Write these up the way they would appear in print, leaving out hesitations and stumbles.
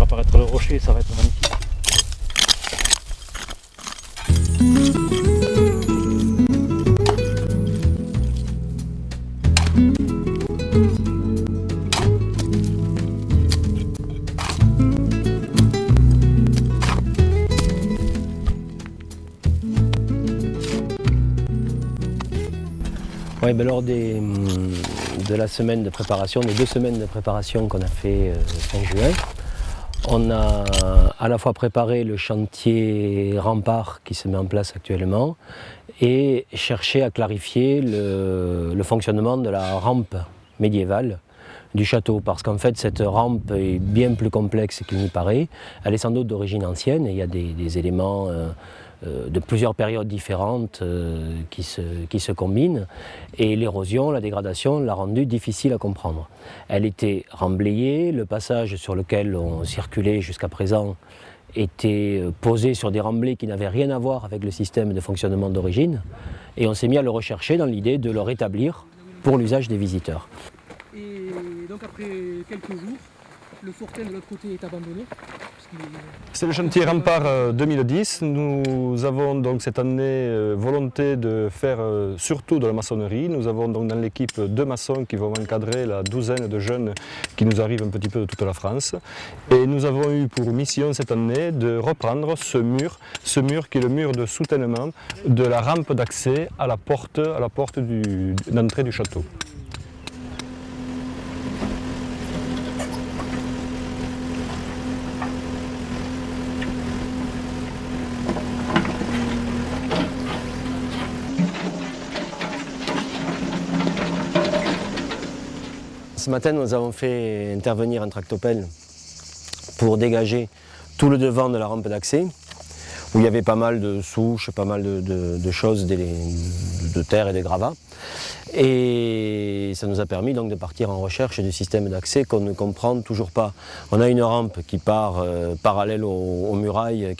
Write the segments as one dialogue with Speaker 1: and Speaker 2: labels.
Speaker 1: apparaître le rocher, ça va être magnifique.
Speaker 2: Ouais, ben lors de la semaine de préparation, des 2 semaines de préparation qu'on a fait fin juin, on a à la fois préparé le chantier rempart qui se met en place actuellement et cherché à clarifier le fonctionnement de la rampe médiévale du château, parce qu'en fait cette rampe est bien plus complexe qu'il n'y paraît. Elle est sans doute d'origine ancienne et il y a des éléments de plusieurs périodes différentes qui se combinent, et l'érosion, la dégradation l'a rendue difficile à comprendre. Elle était remblayée, le passage sur lequel on circulait jusqu'à présent était posé sur des remblais qui n'avaient rien à voir avec le système de fonctionnement d'origine, et on s'est mis à le rechercher dans l'idée de le rétablir pour l'usage des visiteurs.
Speaker 3: Et donc après quelques jours, le fortin de l'autre côté est abandonné.
Speaker 4: C'est le chantier Rempart 2010. Nous avons donc cette année volonté de faire surtout de la maçonnerie. Nous avons donc dans l'équipe 2 maçons qui vont encadrer la douzaine de jeunes qui nous arrivent un petit peu de toute la France. Et nous avons eu pour mission cette année de reprendre ce mur qui est le mur de soutènement de la rampe d'accès à la porte d'entrée du château.
Speaker 2: Ce matin, nous avons fait intervenir un tractopelle pour dégager tout le devant de la rampe d'accès, où il y avait pas mal de souches, pas mal de choses, de terre et de gravats. Et ça nous a permis donc de partir en recherche du système d'accès qu'on ne comprend toujours pas. On a une rampe qui part parallèlement aux murailles.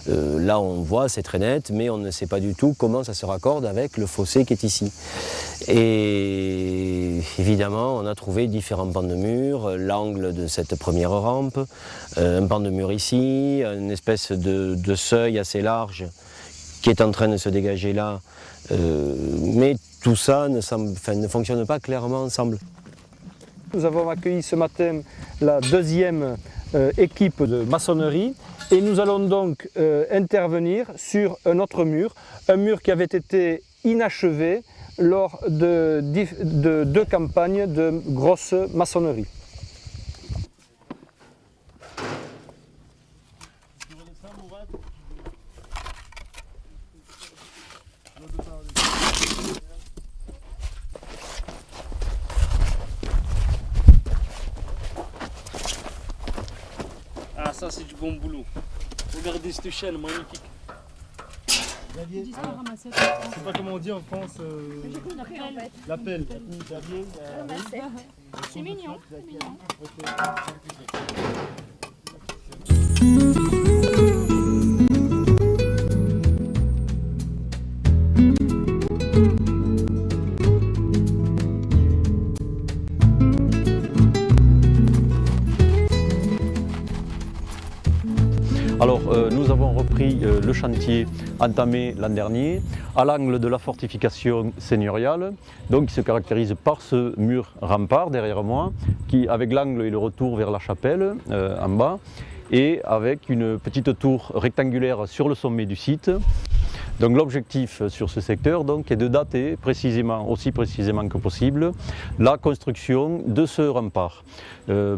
Speaker 2: Là on voit, c'est très net, mais on ne sait pas du tout comment ça se raccorde avec le fossé qui est ici. Et évidemment, on a trouvé différents pans de mur, l'angle de cette première rampe, un pan de mur ici, une espèce de seuil assez large qui est en train de se dégager là. Mais tout ça ne fonctionne pas clairement ensemble.
Speaker 4: Nous avons accueilli ce matin la 2e équipe de maçonnerie et nous allons donc intervenir sur un autre mur, un mur qui avait été inachevé lors de 2 campagnes de grosse maçonnerie.
Speaker 1: Ah, ça c'est du bon boulot. Regardez cette chaîne magnifique.
Speaker 5: Je sais
Speaker 1: pas comment on dit en France. La pelle.
Speaker 5: C'est mignon.
Speaker 6: Alors nous avons repris le chantier entamé l'an dernier à l'angle de la fortification seigneuriale, donc qui se caractérise par ce mur rempart derrière moi, qui avec l'angle et le retour vers la chapelle en bas, et avec une petite tour rectangulaire sur le sommet du site. Donc l'objectif sur ce secteur donc, est de dater aussi précisément que possible la construction de ce rempart.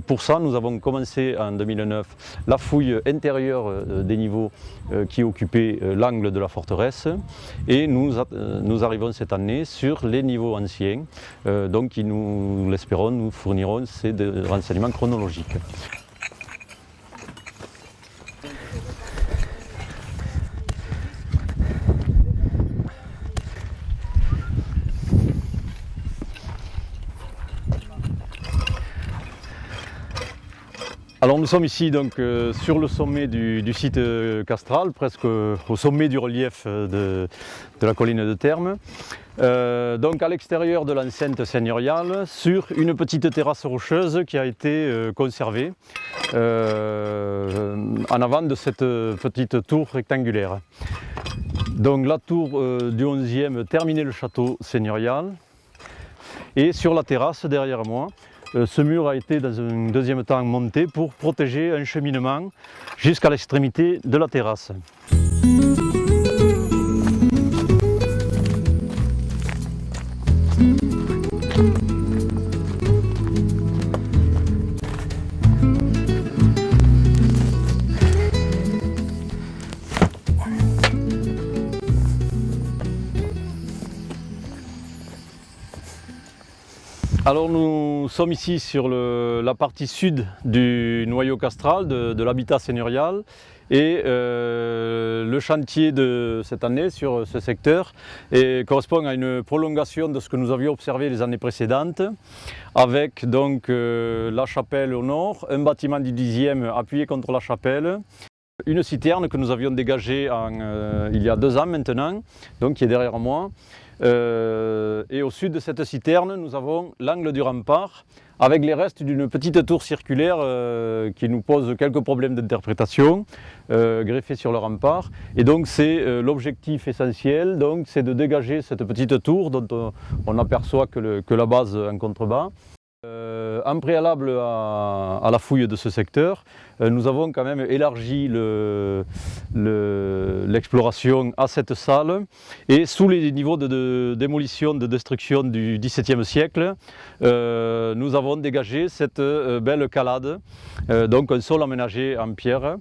Speaker 6: Pour ça, nous avons commencé en 2009 la fouille intérieure des niveaux qui occupaient l'angle de la forteresse, et nous arrivons cette année sur les niveaux anciens, donc qui nous l'espérons nous fourniront ces renseignements chronologiques. Alors nous sommes ici donc sur le sommet du site castral, presque au sommet du relief de la colline de Termes. Donc à l'extérieur de l'enceinte seigneuriale, sur une petite terrasse rocheuse qui a été conservée en avant de cette petite tour rectangulaire. Donc la tour du 11e terminait le château seigneurial, et sur la terrasse derrière moi, ce mur a été dans un deuxième temps monté pour protéger un cheminement jusqu'à l'extrémité de la terrasse. Alors nous sommes ici sur la partie sud du noyau castral de l'habitat seigneurial, et le chantier de cette année sur ce secteur correspond à une prolongation de ce que nous avions observé les années précédentes, avec donc la chapelle au nord, un bâtiment du 10e appuyé contre la chapelle, une citerne que nous avions dégagée il y a 2 ans maintenant, donc qui est derrière moi. Et au sud de cette citerne, nous avons l'angle du rempart avec les restes d'une petite tour circulaire qui nous pose quelques problèmes d'interprétation, greffée sur le rempart. Et donc c'est l'objectif essentiel, c'est de dégager cette petite tour dont on aperçoit que la base en contrebas. En préalable à la fouille de ce secteur, nous avons quand même élargi l'exploration à cette salle, et sous les niveaux de démolition, de destruction du XVIIe siècle, nous avons dégagé cette belle calade, donc un sol aménagé en pierre,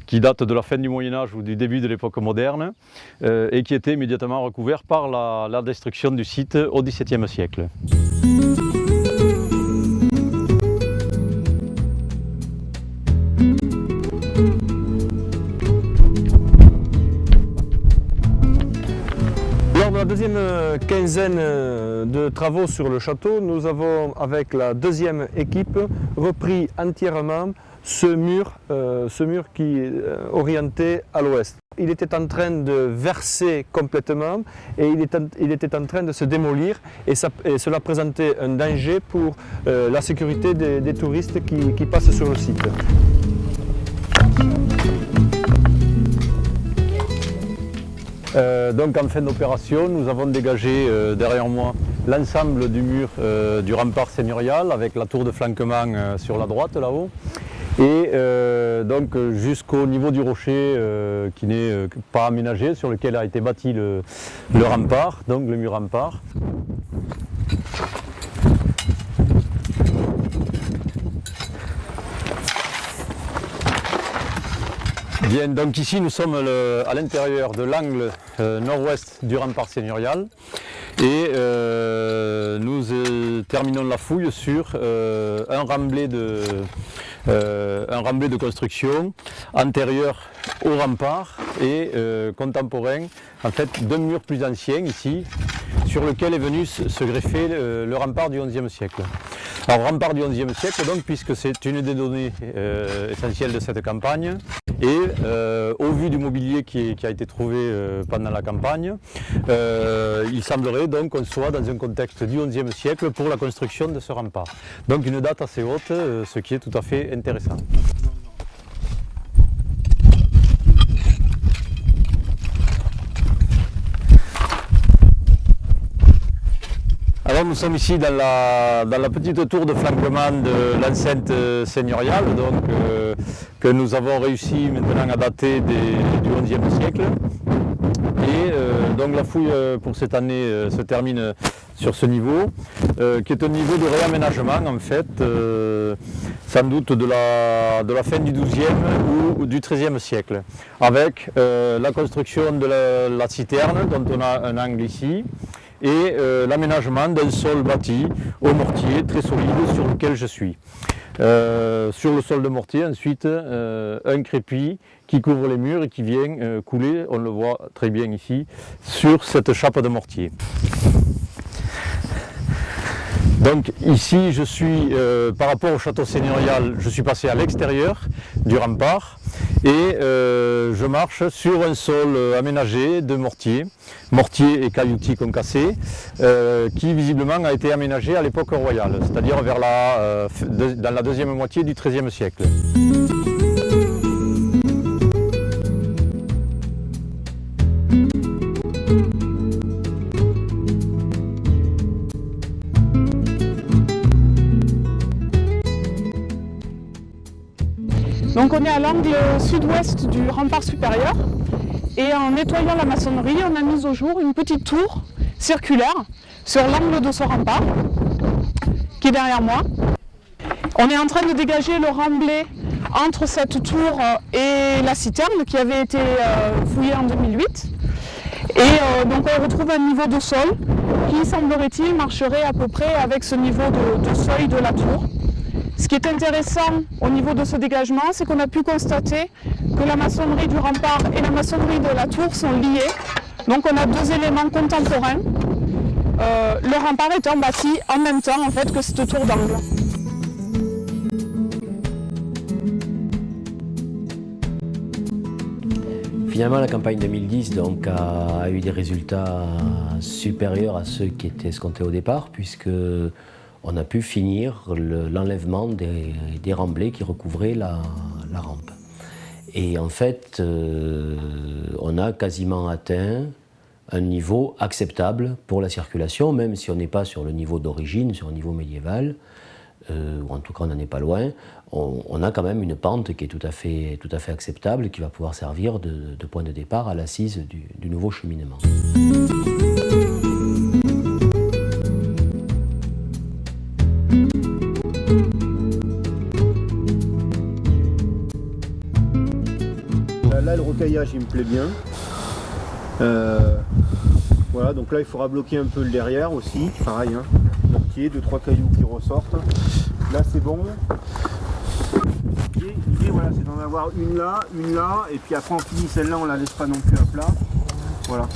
Speaker 6: qui date de la fin du Moyen-Âge ou du début de l'époque moderne, et qui était immédiatement recouvert par la destruction du site au XVIIe siècle.
Speaker 4: Lors de la deuxième quinzaine de travaux sur le château, nous avons, avec la deuxième équipe, repris entièrement ce mur qui est orienté à l'ouest. Il était en train de verser complètement, et il était en train de se démolir, et cela présentait un danger pour la sécurité des touristes qui passent sur le site.
Speaker 6: Donc en fin d'opération, nous avons dégagé derrière moi l'ensemble du mur du rempart seigneurial avec la tour de flanquement sur la droite là-haut, et donc jusqu'au niveau du rocher qui n'est pas aménagé, sur lequel a été bâti le rempart, donc le mur rempart. Bien, donc ici nous sommes à l'intérieur de l'angle nord-ouest du rempart seigneurial, et nous terminons la fouille sur un remblai de construction antérieur au rempart et contemporain, en fait, d'un mur plus ancien ici, sur lequel est venu se greffer le rempart du XIe siècle. Alors rempart du XIe siècle donc, puisque c'est une des données essentielles de cette campagne, et au vu du mobilier qui a été trouvé pendant la campagne, il semblerait donc qu'on soit dans un contexte du XIe siècle pour la construction de ce rempart. Donc une date assez haute, ce qui est tout à fait intéressant. Alors nous sommes ici dans la petite tour de flanquement de l'enceinte seigneuriale, donc, que nous avons réussi maintenant à dater du XIe siècle. Et donc la fouille pour cette année se termine sur ce niveau, qui est un niveau de réaménagement en fait, sans doute de la fin du XIIe ou du XIIIe siècle, avec la construction de la citerne dont on a un angle ici, et l'aménagement d'un sol bâti au mortier très solide sur lequel je suis. Sur le sol de mortier, ensuite, un crépi qui couvre les murs et qui vient couler, on le voit très bien ici, sur cette chape de mortier. Donc ici, je suis, par rapport au château seigneurial, je suis passé à l'extérieur du rempart, et je marche sur un sol aménagé de mortier et cailloutis concassés, qui visiblement a été aménagé à l'époque royale, c'est-à-dire dans la deuxième moitié du XIIIe siècle.
Speaker 5: Donc on est à l'angle sud-ouest du rempart supérieur et en nettoyant la maçonnerie, on a mis au jour une petite tour circulaire sur l'angle de ce rempart qui est derrière moi. On est en train de dégager le remblai entre cette tour et la citerne qui avait été fouillée en 2008. Et donc on retrouve un niveau de sol qui, semblerait-il, marcherait à peu près avec ce niveau de seuil de la tour. Ce qui est intéressant au niveau de ce dégagement, c'est qu'on a pu constater que la maçonnerie du rempart et la maçonnerie de la tour sont liées. Donc on a deux éléments contemporains, le rempart étant bâti en même temps en fait, que cette tour d'angle.
Speaker 2: Finalement, la campagne 2010 donc, a eu des résultats supérieurs à ceux qui étaient escomptés au départ, puisque on a pu finir l'enlèvement des remblais qui recouvraient la rampe. Et en fait, on a quasiment atteint un niveau acceptable pour la circulation, même si on n'est pas sur le niveau d'origine, sur un niveau médiéval, ou en tout cas on n'en est pas loin. On a quand même une pente qui est tout à fait acceptable, qui va pouvoir servir de point de départ à l'assise du nouveau cheminement.
Speaker 7: Là, le rocaillage, il me plaît bien. Voilà, donc là, il faudra bloquer un peu le derrière aussi. Pareil, hein. Mortier, 2-3 cailloux qui ressortent. Là, c'est bon. L'idée, voilà, c'est d'en avoir une là, et puis après, on finit celle-là, on la laisse pas non plus à plat. Voilà.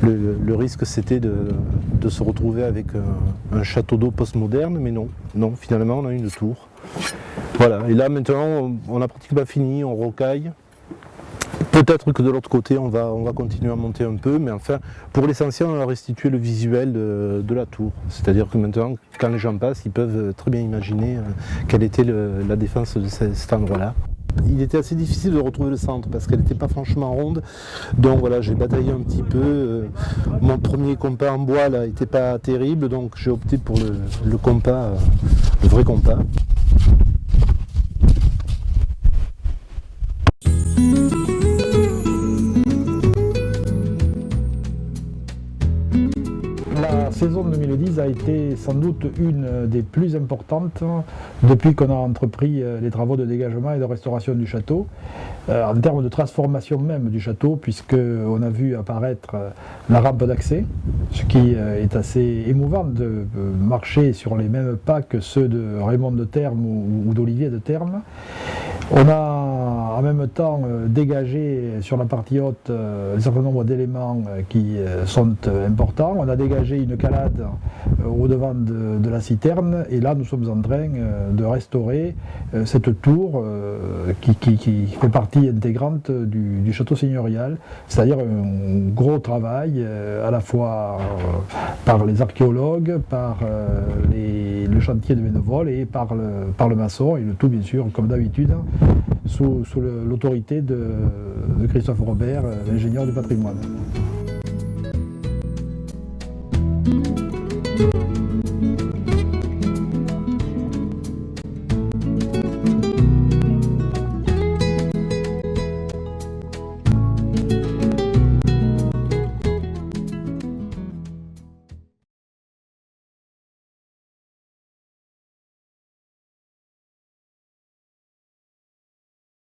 Speaker 8: Le risque, c'était de se retrouver avec un château d'eau postmoderne, mais non, finalement, on a une tour. Voilà, et là, maintenant, on a pratiquement fini, on rocaille. Peut-être que de l'autre côté, on va continuer à monter un peu, mais enfin, pour l'essentiel, on a restitué le visuel de la tour. C'est-à-dire que maintenant, quand les gens passent, ils peuvent très bien imaginer quelle était la défense de cet endroit-là. Il était assez difficile de retrouver le centre parce qu'elle n'était pas franchement ronde, donc voilà, j'ai bataillé un petit peu. Mon premier compas en bois là n'était pas terrible, donc j'ai opté pour le compas, le vrai compas.
Speaker 9: La saison 2010 a été sans doute une des plus importantes depuis qu'on a entrepris les travaux de dégagement et de restauration du château, en termes de transformation même du château, puisqu'on a vu apparaître la rampe d'accès, ce qui est assez émouvant de marcher sur les mêmes pas que ceux de Raymond de Termes ou d'Olivier de Termes. On a en même temps dégagé sur la partie haute un certain nombre d'éléments qui sont importants. On a dégagé une calade au-devant de la citerne et là nous sommes en train de restaurer cette tour qui fait partie intégrante du château seigneurial, c'est-à-dire un gros travail à la fois par les archéologues, par le chantier de bénévoles et par le maçon, et le tout bien sûr comme d'habitude sous l'autorité de Christophe Robert, l'ingénieur du patrimoine.